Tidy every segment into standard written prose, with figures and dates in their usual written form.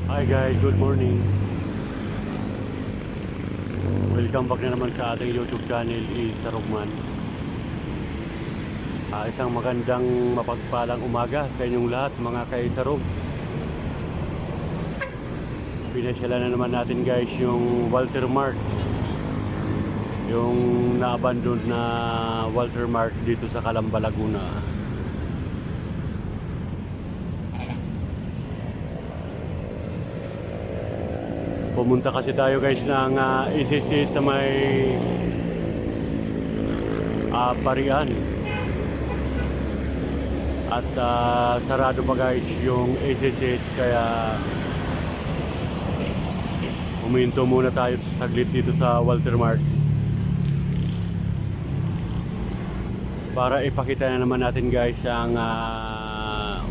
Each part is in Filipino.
Hi guys, good morning. Welcome back na naman sa ating YouTube channel, Isa Rugman. Isang magandang mapagpalang umaga sa inyong lahat mga kaisarog. Pinasyalan na naman natin guys yung Walter Mart. Yung na-abandon na Walter Mart dito sa Calamba, Laguna. Pumunta kasi tayo guys ng ECC sa may Parian. At sarado pa guys yung ECC, kaya huminto muna tayo sa saglit dito sa Walter Mart para ipakita na naman natin guys ang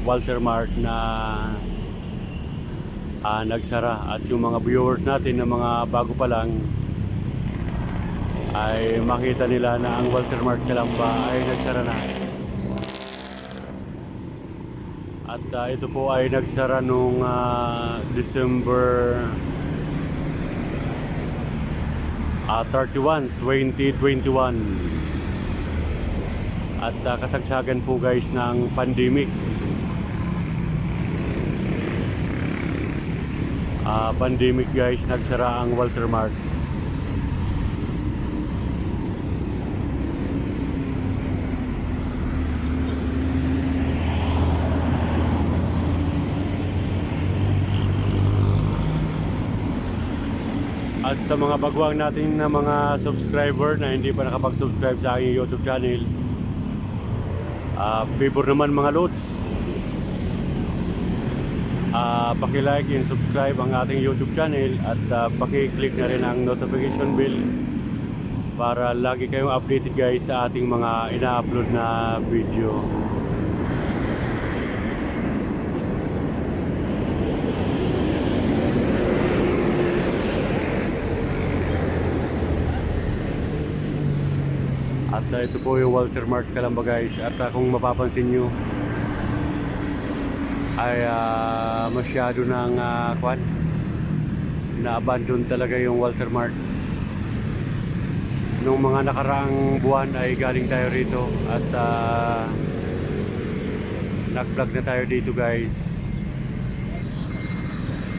Walter Mart na nagsara, at yung mga viewers natin na mga bago pa lang ay makita nila na ang Walter Mart Calamba ay nagsara na. At ito po ay nagsara nung December 31, 2021. At kasagsagan po guys ng pandemic. Pandemic guys, nagsara ang Walter Mart. At sa mga baguang natin na mga subscriber na hindi pa nakapag-subscribe sa aking YouTube channel, favor naman mga lods, paki-like and subscribe ang ating YouTube channel, at paki-click na rin ang notification bell para lagi kayong updated guys sa ating mga ina-upload na video. At ito po yung Walter Mart Calamba guys, at kung mapapansin nyo ay masyado ng na-abandon talaga yung Walter Mart. Nung mga nakaraang buwan ay galing tayo rito at nag-vlog na tayo dito guys.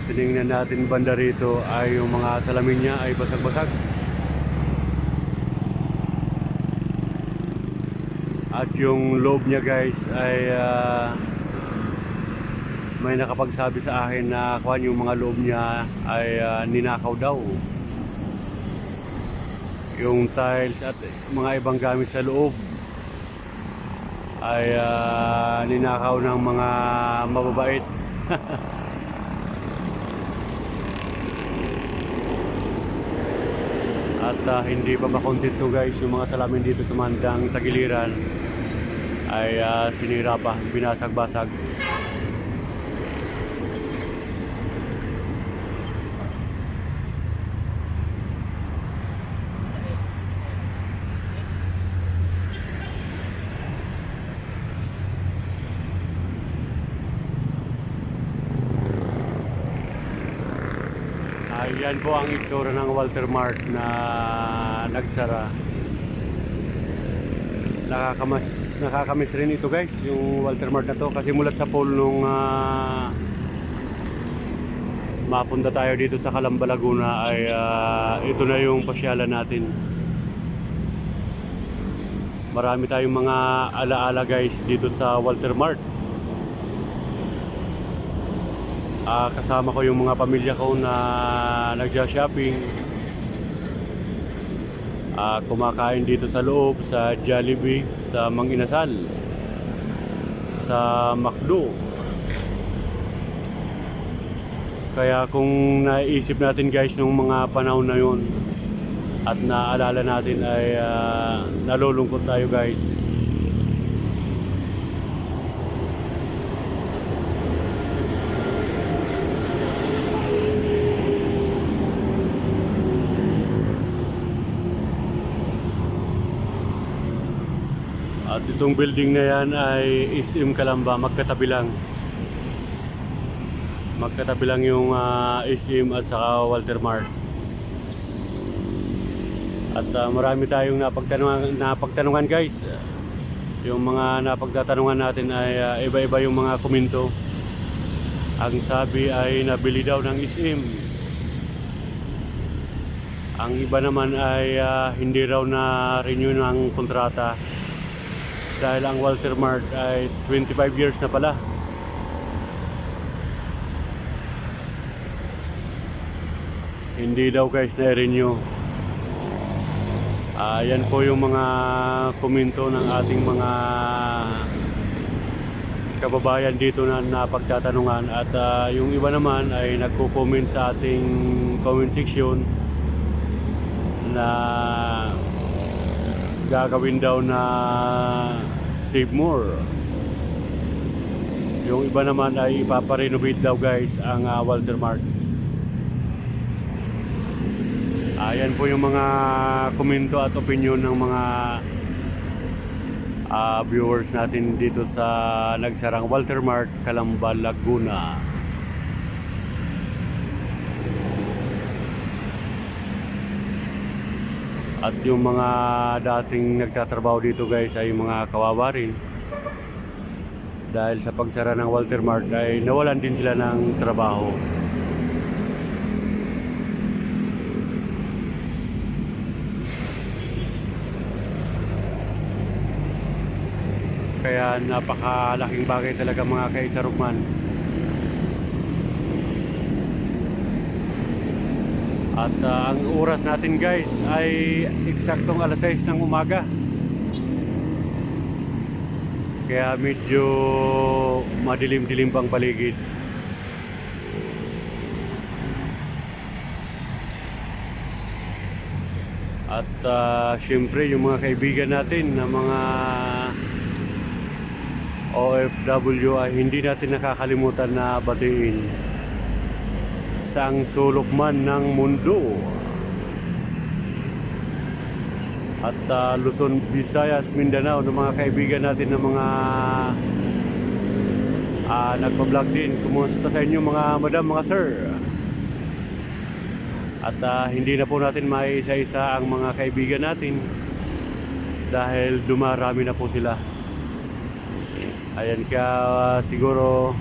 Tinignan natin banda rito ay yung mga salamin niya ay basag-basag. At yung loob niya guys ay may nakapagsabi sa akin na yung mga loob niya ay ninakaw daw. Yung tiles at mga ibang gamit sa loob ay ninakaw ng mga mababait. At hindi pa makontento guys, yung mga salamin dito sa mandang tagiliran ay sinira pa, binasag-basag. Yan po ang itsura ng Walter Mart na nagsara. Nakakamiss rin ito guys, yung Walter Mart na to, kasi mulat sa pool nung mapunta tayo dito sa Calamba, Laguna ay ito na yung pasyalan natin. Marami tayong mga alaala guys dito sa Walter Mart. Kasama ko yung mga pamilya ko na nagja-shopping, kumakain dito sa loob, sa Jollibee, sa Mang Inasal, sa McDo. Kaya kung naisip natin guys nung mga panahon na yun at naalala natin ay nalulungkot tayo guys. At itong building na yan ay SM Calamba, magkatabi lang. Magkatabi lang yung SM at saka Walter Mart. At marami tayong napagtanungan guys. Yung mga napagtatanungan natin ay iba-iba yung mga komento. Ang sabi ay nabili daw ng SM. Ang iba naman ay hindi raw na renew ng kontrata. Dahil ang Walter Mart ay 25 years na pala. Hindi daw guys na-renew. Yan po yung mga komento ng ating mga kababayan dito na napagtatanungan. At yung iba naman ay nagko-comment sa ating comment section na gagawin daw na save more. Yung iba naman ay ipaparenovate daw guys ang Walter Mart. Ayan po yung mga komento at opinion ng mga viewers natin dito sa nagsarang Walter Mart, Calamba, Laguna. At yung mga dating nagtatrabaho dito guys ay mga kawawa rin. Dahil sa pagsara ng Walter Mart ay nawalan din sila ng trabaho. Kaya napakalaking bagay talaga mga kaisarugman. At ang oras natin guys ay eksaktong alas 6 ng umaga. Kaya medyo madilim-dilim pang paligid. At syempre yung mga kaibigan natin na mga OFW ay hindi natin nakakalimutan na batiin sa ang sulok man ng mundo. At Luzon, Visayas, Mindanao ng mga kaibigan natin na mga nagpa-vlog din. Kumusta sa inyo mga madam, mga sir? At hindi na po natin maisa-isa ang mga kaibigan natin dahil dumarami na po sila. Ayan, kaya siguro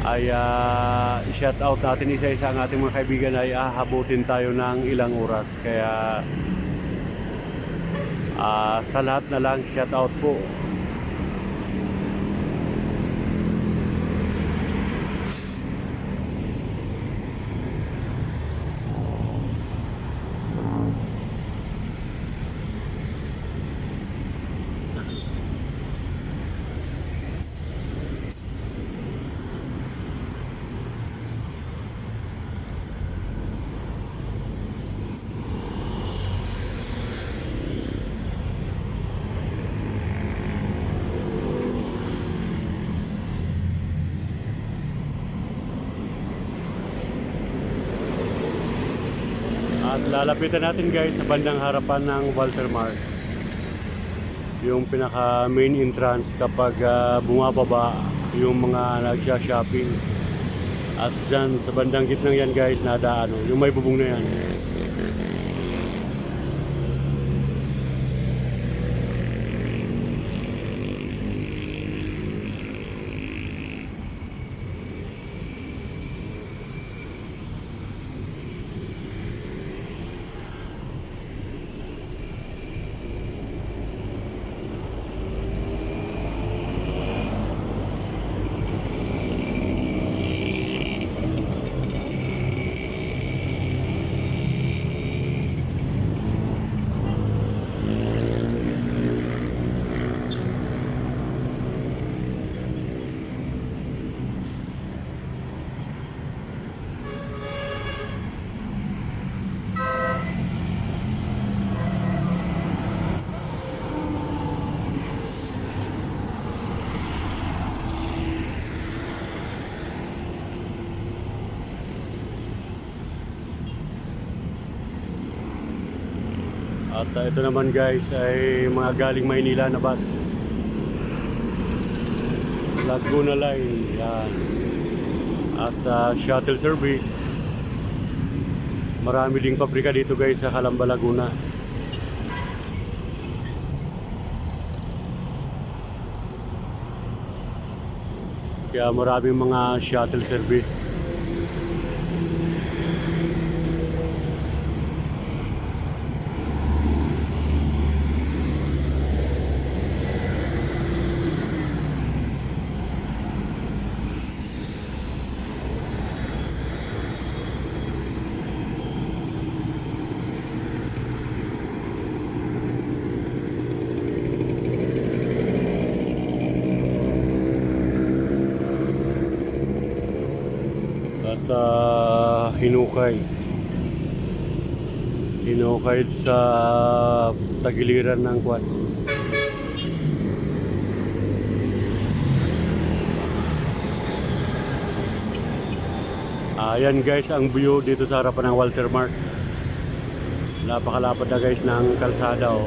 ay shout out natin isa-isa ang ating mga kaibigan ay habutin tayo ng ilang oras. Kaya sa lahat na lang shout out po. At lalapitan natin guys sa bandang harapan ng Walter Mart. Yung pinaka main entrance kapag bumababa yung mga nagsha-shopping. At dyan sa bandang gitnang yan guys, yung may bubong na yan. At ito naman guys ay mga galing Maynila na bus. Laguna Line. Yan. at shuttle service. Marami ding pabrika dito guys sa Calamba, Laguna. Kaya maraming mga shuttle service. At hinukay sa tagiliran ng kwan. Ayan guys ang view dito sa harapan ng Walter Mart. Napakalapad na guys ng kalsada oh.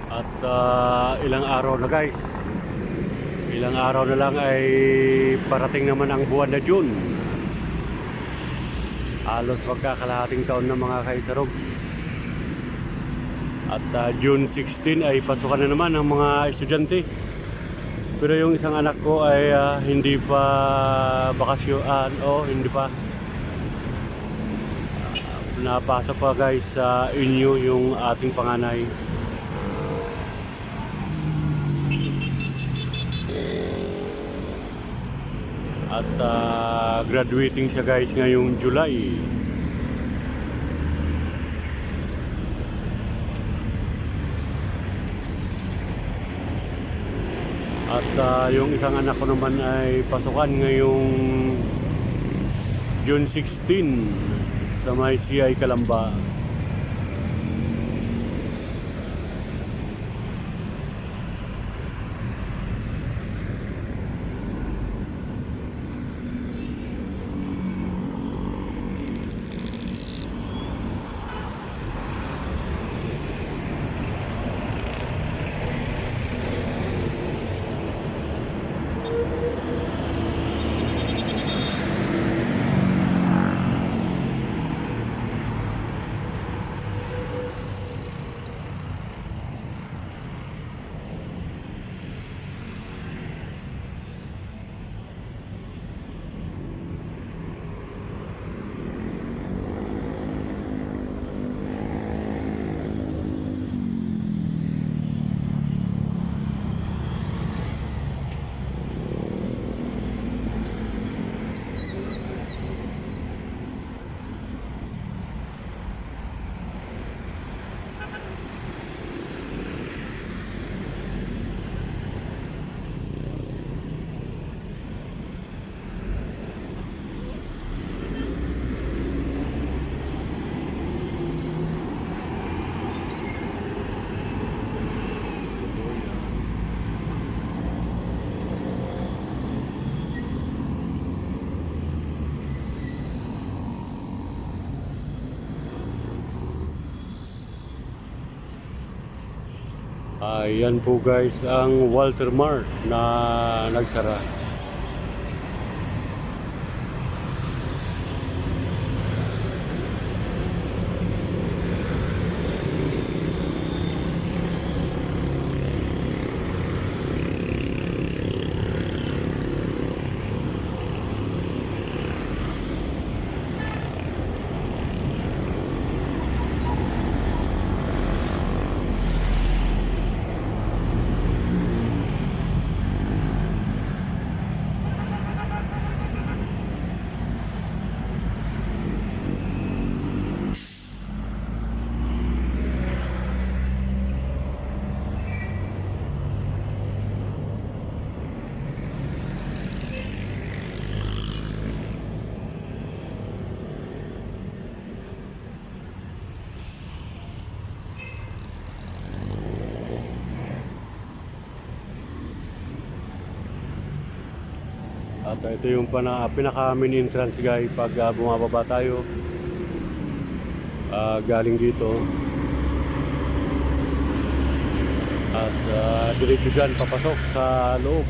At ilang araw na guys, ilang araw na lang ay parating naman ang buwan na June. Halos magkakalahating taon na mga kaisarog. At June 16 ay pasukan na naman ang mga estudyante. Pero yung isang anak ko ay hindi pa bakasyon o hindi pa napasa pa guys sa inyo yung ating panganay. At graduating siya guys ngayong July. At yung isang anak ko naman ay pasukan ngayong June 16 sa may CI Calamba. Ayan po guys ang Walter Mart na nagsara. At ito yung pinaka main entrance guys pag bumababa tayo galing dito. At diretso dyan papasok sa loob.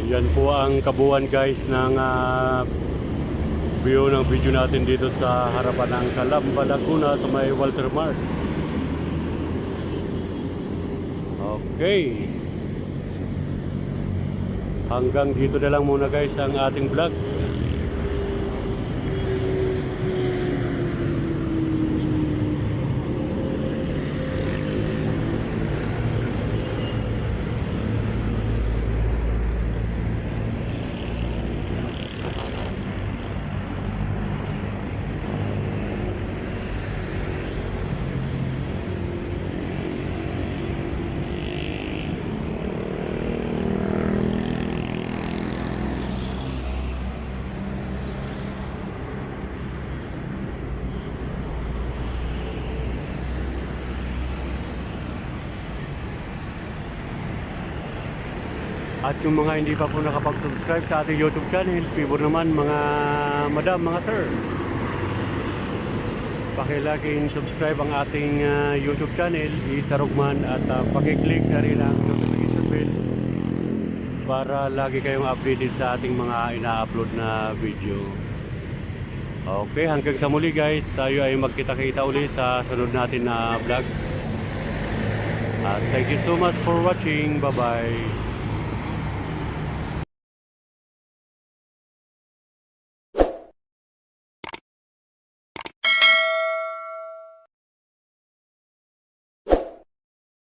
Yan po ang kabuuan guys ng view ng video natin dito sa harapan ng Calamba, Laguna sa may Walter Mart. Okay. Hanggang dito na lang muna guys ang ating vlog. At yung mga hindi pa po nakapag-subscribe sa ating YouTube channel, favor naman mga madam, mga sir, pakilaging subscribe ang ating YouTube channel, Isa Rugman, at pakiclick na rin ang notification bell para lagi kayong updated sa ating mga ina-upload na video. Okay, hanggang sa muli guys, tayo ay magkita-kita ulit sa sunod natin na vlog. Thank you so much for watching. Bye-bye.